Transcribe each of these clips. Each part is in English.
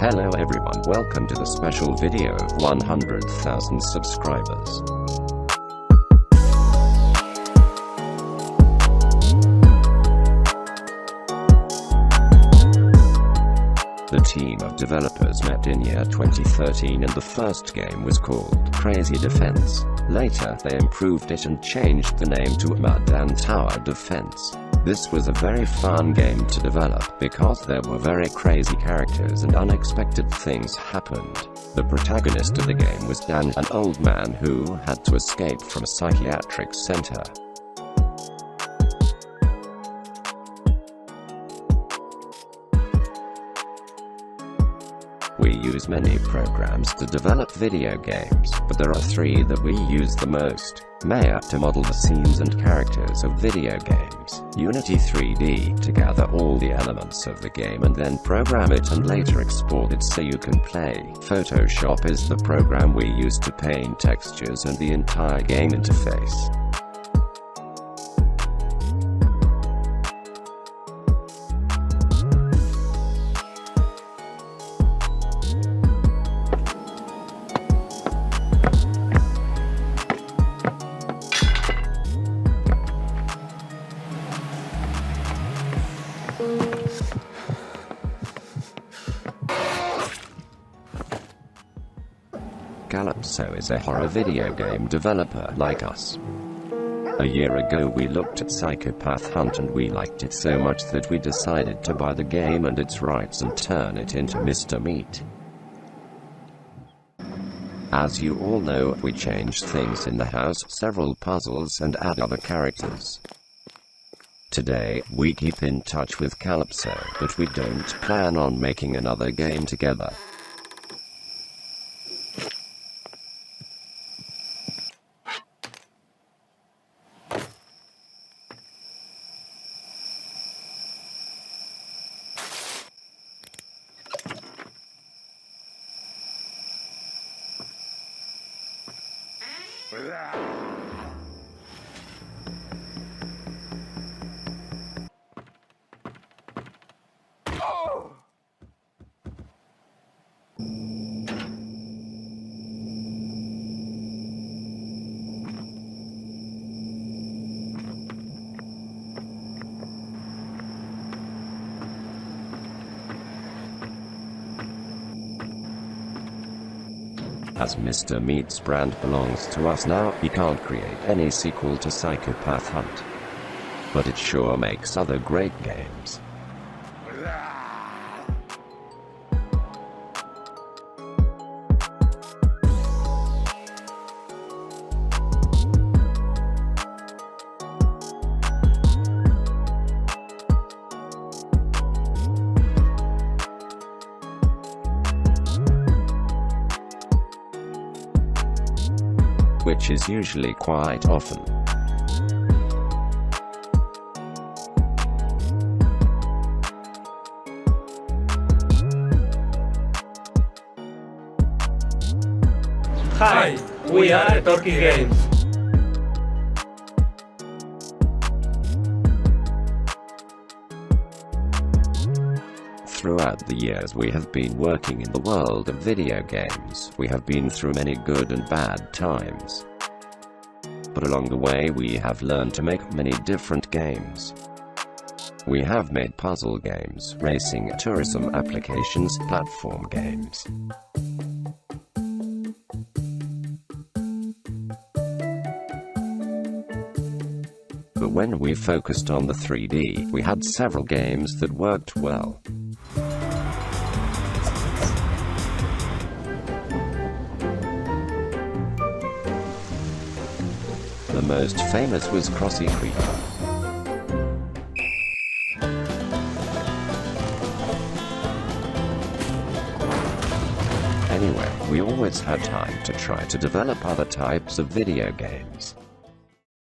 Hello everyone, welcome to the special video of 100,000 subscribers. The team of developers met in year 2013 and the first game was called Crazy Defense. Later they improved it and changed the name to Mud and Tower Defense. This was a very fun game to develop because there were very crazy characters and unexpected things happened. The protagonist of the game was Dan, an old man who had to escape from a psychiatric center. We use many programs to develop video games, but there are three that we use the most. Maya to model the scenes and characters of video games, Unity 3D to gather all the elements of the game and then program it and later export it so you can play. Photoshop is the program we use to paint textures and the entire game interface. Kalipso is a horror video game developer like us. A year ago we looked at Psychopath Hunt and we liked it so much that we decided to buy the game and its rights and turn it into Mr. Meat. As you all know, we changed things in the house, several puzzles and add other characters. Today, we keep in touch with Kalipso, but we don't plan on making another game together. As Mr. Meat's brand belongs to us now, he can't create any sequel to Psychopath Hunt. But it sure makes other great games. Which is usually quite often. Hi, we are Talking Games. Throughout the years we have been working in the world of video games. We have been through many good and bad times. But along the way we have learned to make many different games. We have made puzzle games, racing, tourism applications, platform games. But when we focused on the 3D, we had several games that worked well. The most famous was Crossy Creeper. Anyway, we always had time to try to develop other types of video games.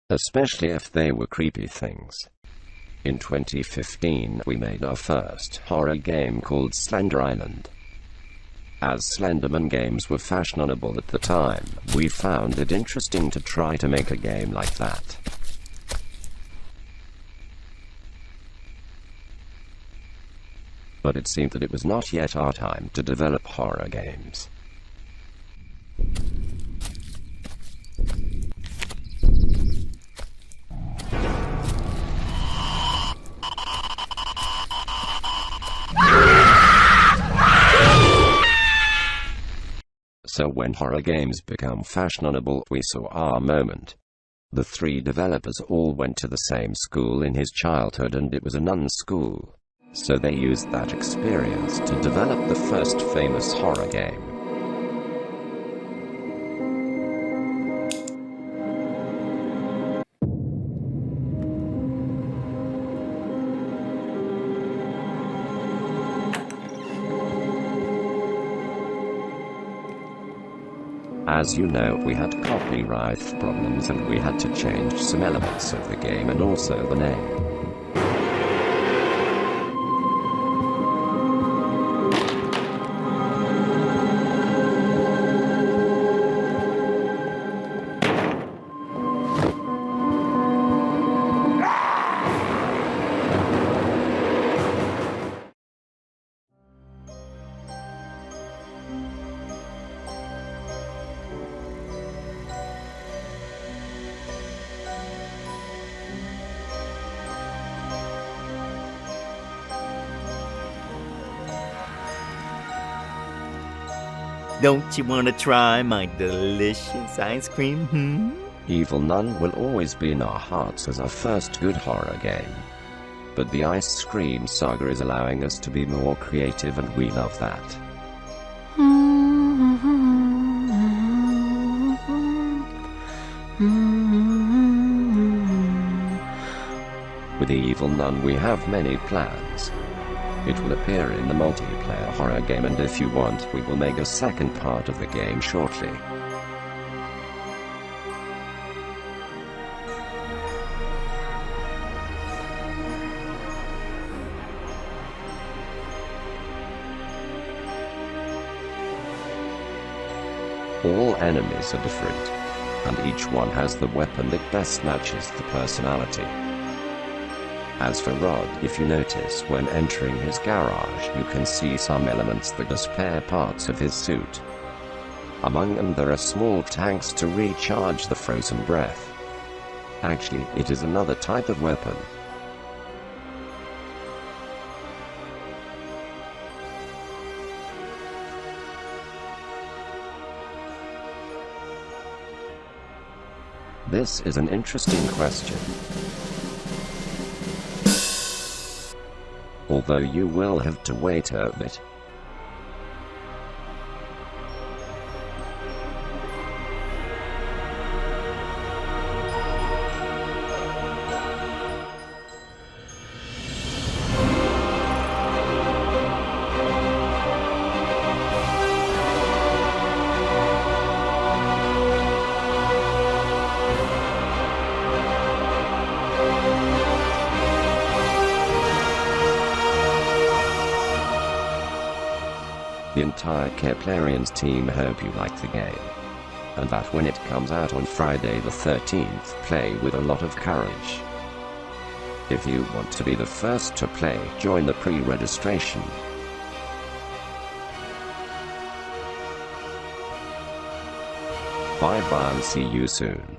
Especially if they were creepy things. In 2015, we made our first horror game called Slender Island. As Slenderman games were fashionable at the time, we found it interesting to try to make a game like that. But it seemed that it was not yet our time to develop horror games. So when horror games become fashionable, we saw our moment. The three developers all went to the same school in his childhood, and it was a nun school. So they used that experience to develop the first famous horror game. As you know, we had copyright problems and we had to change some elements of the game and also the name. Don't you want to try my delicious ice cream? Evil Nun will always be in our hearts as our first good horror game. But the Ice Cream Saga is allowing us to be more creative, and we love that. With Evil Nun we have many plans. It will appear in the multiplayer horror game, and if you want, we will make a second part of the game shortly. All enemies are different, and each one has the weapon that best matches the personality. As for Rod, if you notice when entering his garage, you can see some elements that are spare parts of his suit. Among them there are small tanks to recharge the frozen breath. Actually, it is another type of weapon. This is an interesting question. Although you will have to wait a bit. The entire Keplerians team hope you like the game, and that when it comes out on Friday the 13th, play with a lot of courage. If you want to be the first to play, join the pre-registration. Bye bye and see you soon.